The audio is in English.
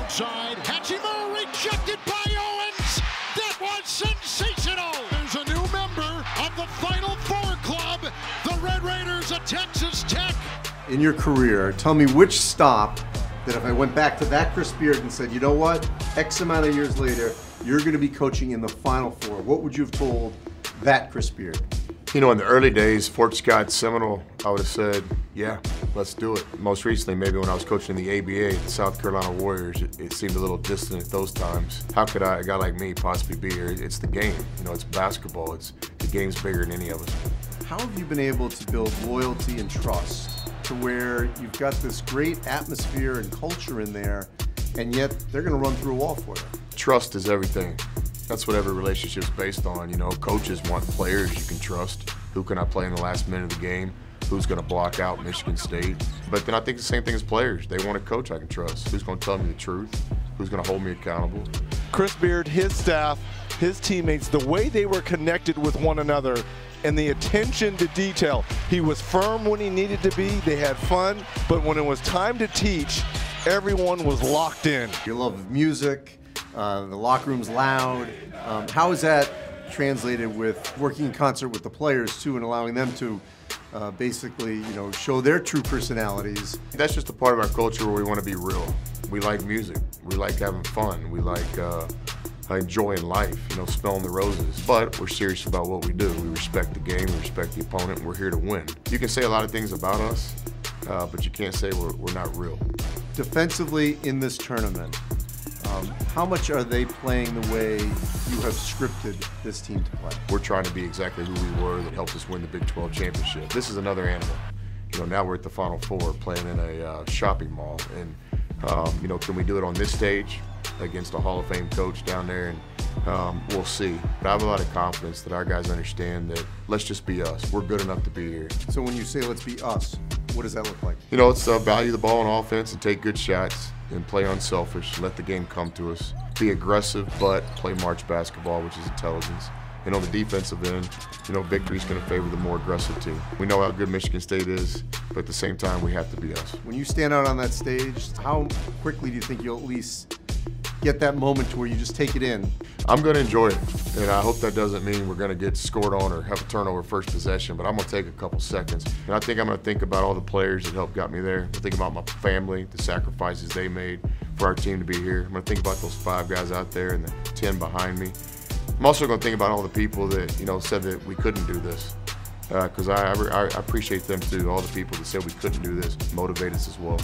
outside. Hachimura rejected by Owens. That was sensational. There's a new member of the Final Four club, the Red Raiders of Texas Tech. In your career, tell me which stop that if I went back to that Chris Beard and said, you know what, X amount of years later, you're going to be coaching in the Final Four, what would you have told that Chris Beard? You know, in the early days, Fort Scott, Seminole, I would have said, yeah, let's do it. Most recently, maybe when I was coaching the ABA, the South Carolina Warriors, it seemed a little distant at those times. How could a guy like me possibly be here? It's the game. You know, it's basketball. The game's bigger than any of us. How have you been able to build loyalty and trust to where you've got this great atmosphere and culture in there, and yet they're going to run through a wall for you? Trust is everything. That's what every relationship's based on. You know, coaches want players you can trust. Who can I play in the last minute of the game? Who's going to block out Michigan State? But then I think the same thing as players. They want a coach I can trust. Who's going to tell me the truth? Who's going to hold me accountable? Chris Beard, his staff, his teammates, the way they were connected with one another and the attention to detail. He was firm when he needed to be. They had fun. But when it was time to teach, everyone was locked in. Your love of music, the locker room's loud. How is that translated with working in concert with the players too, and allowing them to basically, you know, show their true personalities? That's just a part of our culture where we want to be real. We like music. We like having fun. We like enjoying life, you know, smelling the roses. But we're serious about what we do. We respect the game. We respect the opponent. We're here to win. You can say a lot of things about us, but you can't say we're not real. Defensively in this tournament, how much are they playing the way you have scripted this team to play? We're trying to be exactly who we were that helped us win the Big 12 championship. This is another animal. You know, now we're at the Final Four playing in a shopping mall. And, you know, can we do it on this stage against a Hall of Fame coach down there? And we'll see. But I have a lot of confidence that our guys understand that let's just be us. We're good enough to be here. So when you say let's be us, what does that look like? You know, it's value the ball on offense and take good shots and play unselfish, let the game come to us. Be aggressive, but play March basketball, which is intelligence. And on the defensive end, you know, victory's going to favor the more aggressive team. We know how good Michigan State is, but at the same time, we have to be us. When you stand out on that stage, how quickly do you think you'll at least get that moment to where you just take it in? I'm going to enjoy it, and I hope that doesn't mean we're going to get scored on or have a turnover first possession, but I'm going to take a couple seconds. And I think I'm going to think about all the players that helped got me there. I think about my family, the sacrifices they made for our team to be here. I'm going to think about those 5 guys out there and the 10 behind me. I'm also going to think about all the people that, you know, said that we couldn't do this, because I appreciate them too. All the people that said we couldn't do this motivate us as well.